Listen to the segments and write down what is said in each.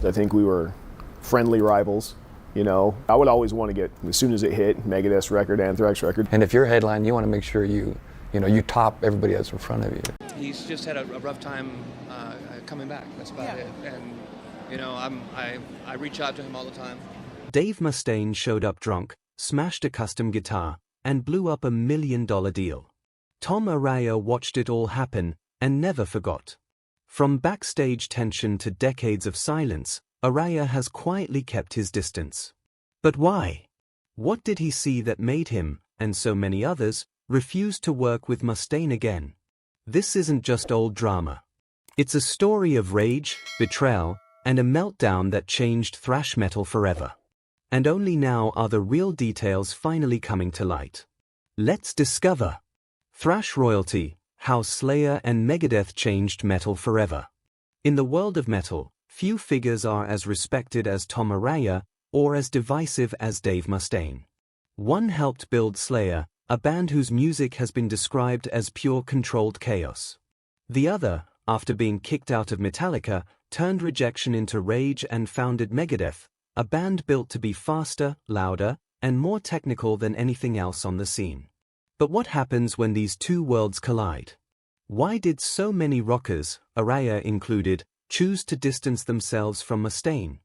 I think we were friendly rivals. You know, I would always want to get, as soon as it hit, Megadeth's record, Anthrax record. And if you're headline, you want to make sure you top everybody else in front of you. He's just had a rough time coming back. That's about it. And I reach out to him all the time. Dave Mustaine showed up drunk, smashed a custom guitar, and blew up $1 million deal. Tom Araya watched it all happen and never forgot. From backstage tension to decades of silence, Araya has quietly kept his distance. But why? What did he see that made him, and so many others, refuse to work with Mustaine again? This isn't just old drama. It's a story of rage, betrayal, and a meltdown that changed thrash metal forever. And only now are the real details finally coming to light. Let's discover thrash royalty, how Slayer and Megadeth changed metal forever. In the world of metal, few figures are as respected as Tom Araya or as divisive as Dave Mustaine. One helped build Slayer, a band whose music has been described as pure controlled chaos. The other, after being kicked out of Metallica, turned rejection into rage and founded Megadeth, a band built to be faster, louder, and more technical than anything else on the scene. But what happens when these two worlds collide? Why did so many rockers, Araya included, choose to distance themselves from Mustaine?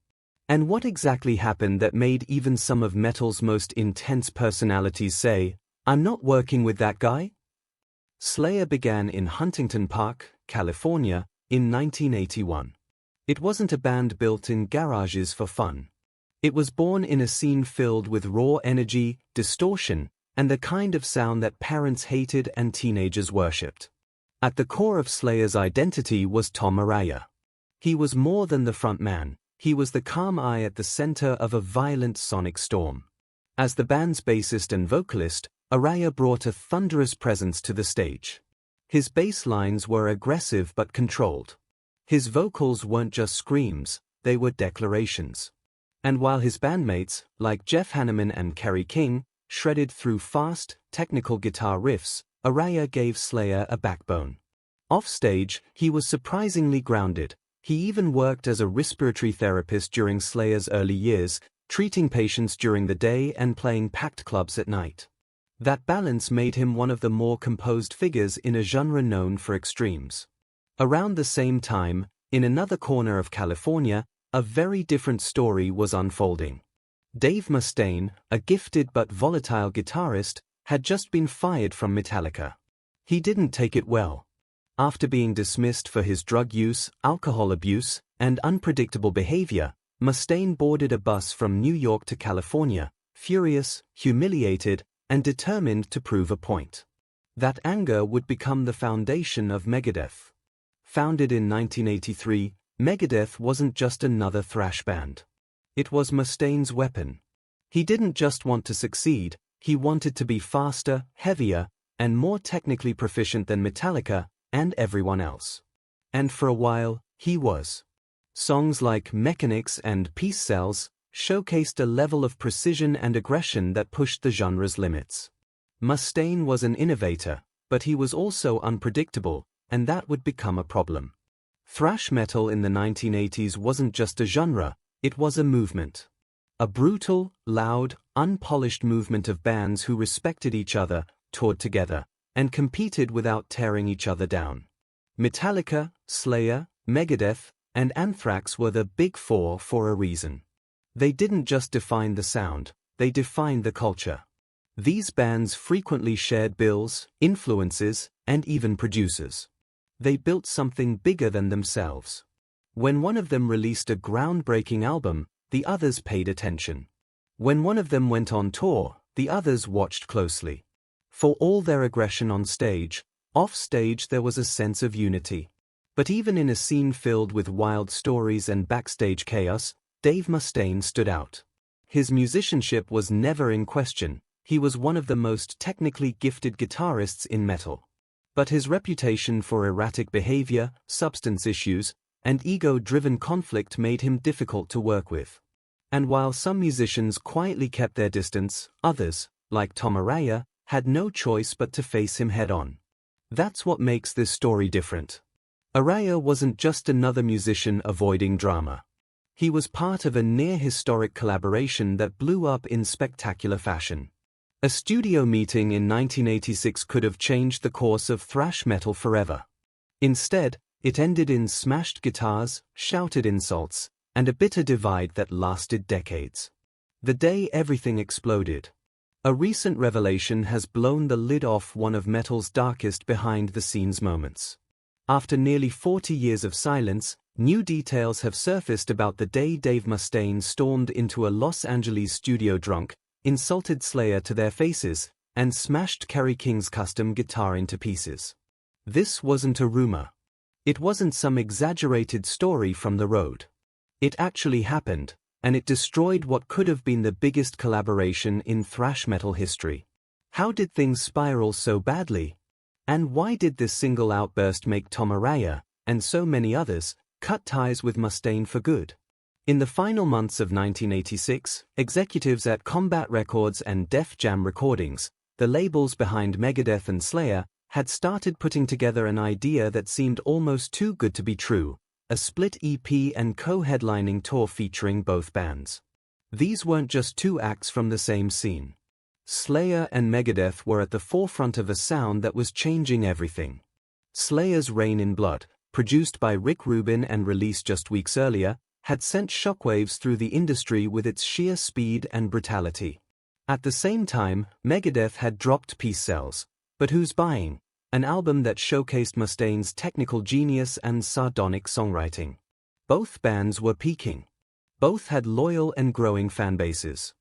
And what exactly happened that made even some of metal's most intense personalities say, "I'm not working with that guy"? Slayer began in Huntington Park, California, in 1981. It wasn't a band built in garages for fun. It was born in a scene filled with raw energy, distortion, and the kind of sound that parents hated and teenagers worshipped. At the core of Slayer's identity was Tom Araya. He was more than the front man, he was the calm eye at the center of a violent sonic storm. As the band's bassist and vocalist, Araya brought a thunderous presence to the stage. His bass lines were aggressive but controlled. His vocals weren't just screams, they were declarations. And while his bandmates, like Jeff Hanneman and Kerry King, shredded through fast, technical guitar riffs, Araya gave Slayer a backbone. Offstage, he was surprisingly grounded. He even worked as a respiratory therapist during Slayer's early years, treating patients during the day and playing packed clubs at night. That balance made him one of the more composed figures in a genre known for extremes. Around the same time, in another corner of California, a very different story was unfolding. Dave Mustaine, a gifted but volatile guitarist, had just been fired from Metallica. He didn't take it well. After being dismissed for his drug use, alcohol abuse, and unpredictable behavior, Mustaine boarded a bus from New York to California, furious, humiliated, and determined to prove a point. That anger would become the foundation of Megadeth. Founded in 1983, Megadeth wasn't just another thrash band. It was Mustaine's weapon. He didn't just want to succeed, he wanted to be faster, heavier, and more technically proficient than Metallica and everyone else. And for a while, he was. Songs like Mechanics and Peace Cells showcased a level of precision and aggression that pushed the genre's limits. Mustaine was an innovator, but he was also unpredictable, and that would become a problem. Thrash metal in the 1980s wasn't just a genre, it was a movement. A brutal, loud, unpolished movement of bands who respected each other, toured together, and competed without tearing each other down. Metallica, Slayer, Megadeth, and Anthrax were the big four for a reason. They didn't just define the sound, they defined the culture. These bands frequently shared bills, influences, and even producers. They built something bigger than themselves. When one of them released a groundbreaking album, the others paid attention. When one of them went on tour, the others watched closely. For all their aggression on stage, off stage there was a sense of unity. But even in a scene filled with wild stories and backstage chaos, Dave Mustaine stood out. His musicianship was never in question, he was one of the most technically gifted guitarists in metal. But his reputation for erratic behavior, substance issues, and ego-driven conflict made him difficult to work with. And while some musicians quietly kept their distance, others, like Tom Araya, had no choice but to face him head-on. That's what makes this story different. Araya wasn't just another musician avoiding drama. He was part of a near-historic collaboration that blew up in spectacular fashion. A studio meeting in 1986 could have changed the course of thrash metal forever. Instead, it ended in smashed guitars, shouted insults, and a bitter divide that lasted decades. The day everything exploded. A recent revelation has blown the lid off one of metal's darkest behind-the-scenes moments. After nearly 40 years of silence, new details have surfaced about the day Dave Mustaine stormed into a Los Angeles studio drunk, insulted Slayer to their faces, and smashed Kerry King's custom guitar into pieces. This wasn't a rumor. It wasn't some exaggerated story from the road. It actually happened, and it destroyed what could have been the biggest collaboration in thrash metal history. How did things spiral so badly? And why did this single outburst make Tom Araya, and so many others, cut ties with Mustaine for good? In the final months of 1986, executives at Combat Records and Def Jam Recordings, the labels behind Megadeth and Slayer, had started putting together an idea that seemed almost too good to be true: a split EP and co-headlining tour featuring both bands. These weren't just two acts from the same scene. Slayer and Megadeth were at the forefront of a sound that was changing everything. Slayer's Rain in Blood, produced by Rick Rubin and released just weeks earlier, had sent shockwaves through the industry with its sheer speed and brutality. At the same time, Megadeth had dropped Peace Sells, But Who's Buying?, an album that showcased Mustaine's technical genius and sardonic songwriting. Both bands were peaking. Both had loyal and growing fan bases.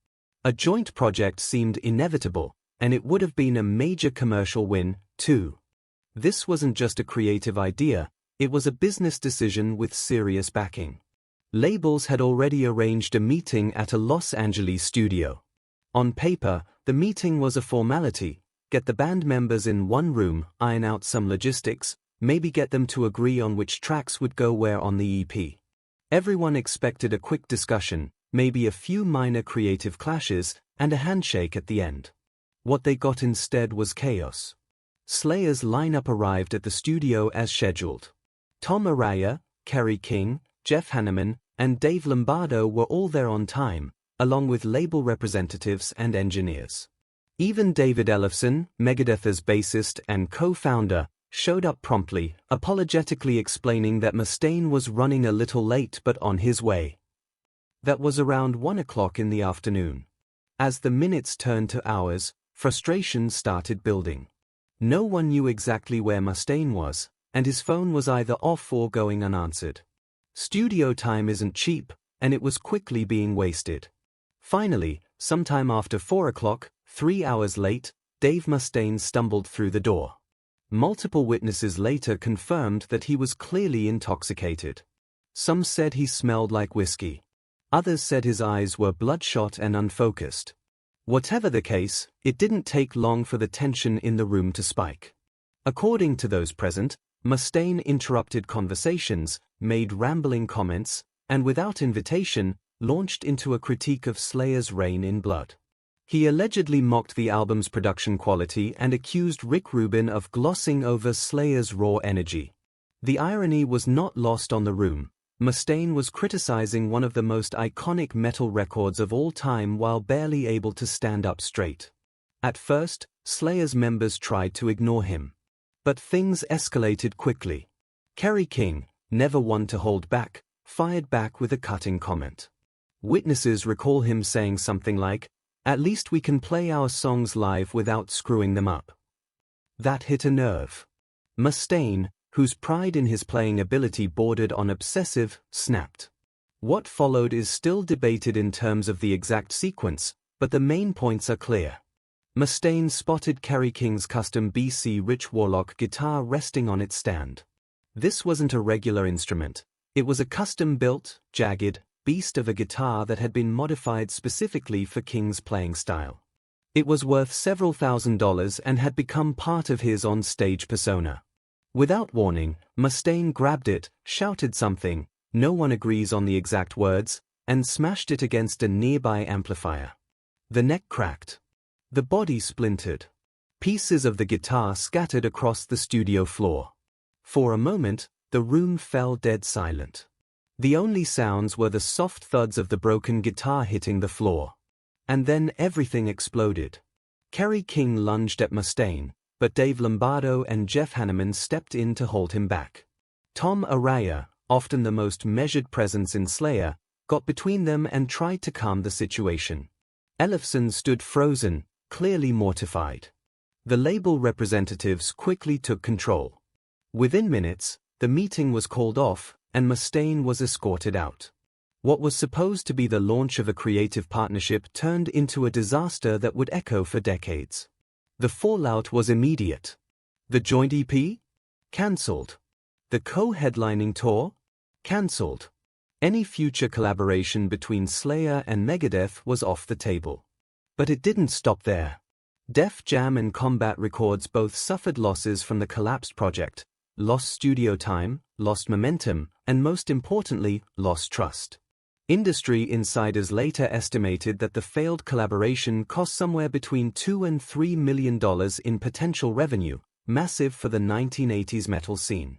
A joint project seemed inevitable, and it would have been a major commercial win, too. This wasn't just a creative idea, it was a business decision with serious backing. Labels had already arranged a meeting at a Los Angeles studio. On paper, the meeting was a formality: get the band members in one room, iron out some logistics, maybe get them to agree on which tracks would go where on the EP. Everyone expected a quick discussion, maybe a few minor creative clashes, and a handshake at the end. What they got instead was chaos. Slayer's lineup arrived at the studio as scheduled. Tom Araya, Kerry King, Jeff Hanneman, and Dave Lombardo were all there on time, along with label representatives and engineers. Even David Ellefson, Megadeth's bassist and co-founder, showed up promptly, apologetically explaining that Mustaine was running a little late but on his way. That was around 1 o'clock in the afternoon. As the minutes turned to hours, frustration started building. No one knew exactly where Mustaine was, and his phone was either off or going unanswered. Studio time isn't cheap, and it was quickly being wasted. Finally, sometime after 4 o'clock, 3 hours late, Dave Mustaine stumbled through the door. Multiple witnesses later confirmed that he was clearly intoxicated. Some said he smelled like whiskey. Others said his eyes were bloodshot and unfocused. Whatever the case, it didn't take long for the tension in the room to spike. According to those present, Mustaine interrupted conversations, made rambling comments, and without invitation, launched into a critique of Slayer's Rain in Blood. He allegedly mocked the album's production quality and accused Rick Rubin of glossing over Slayer's raw energy. The irony was not lost on the room. Mustaine was criticizing one of the most iconic metal records of all time while barely able to stand up straight. At first, Slayer's members tried to ignore him. But things escalated quickly. Kerry King, never one to hold back, fired back with a cutting comment. Witnesses recall him saying something like, "At least we can play our songs live without screwing them up." That hit a nerve. Mustaine, whose pride in his playing ability bordered on obsessive, snapped. What followed is still debated in terms of the exact sequence, but the main points are clear. Mustaine spotted Kerry King's custom BC Rich Warlock guitar resting on its stand. This wasn't a regular instrument. It was a custom-built, jagged beast of a guitar that had been modified specifically for King's playing style. It was worth several $1,000s and had become part of his on-stage persona. Without warning, Mustaine grabbed it, shouted something, no one agrees on the exact words, and smashed it against a nearby amplifier. The neck cracked. The body splintered. Pieces of the guitar scattered across the studio floor. For a moment, the room fell dead silent. The only sounds were the soft thuds of the broken guitar hitting the floor. And then everything exploded. Kerry King lunged at Mustaine, but Dave Lombardo and Jeff Hanneman stepped in to hold him back. Tom Araya, often the most measured presence in Slayer, got between them and tried to calm the situation. Ellefson stood frozen, clearly mortified. The label representatives quickly took control. Within minutes, the meeting was called off, and Mustaine was escorted out. What was supposed to be the launch of a creative partnership turned into a disaster that would echo for decades. The fallout was immediate. The joint EP? Cancelled. The co-headlining tour? Cancelled. Any future collaboration between Slayer and Megadeth was off the table. But it didn't stop there. Def Jam and Combat Records both suffered losses from the collapsed project, lost studio time, lost momentum, and most importantly, lost trust. Industry insiders later estimated that the failed collaboration cost somewhere between $2 and $3 million in potential revenue, massive for the 1980s metal scene.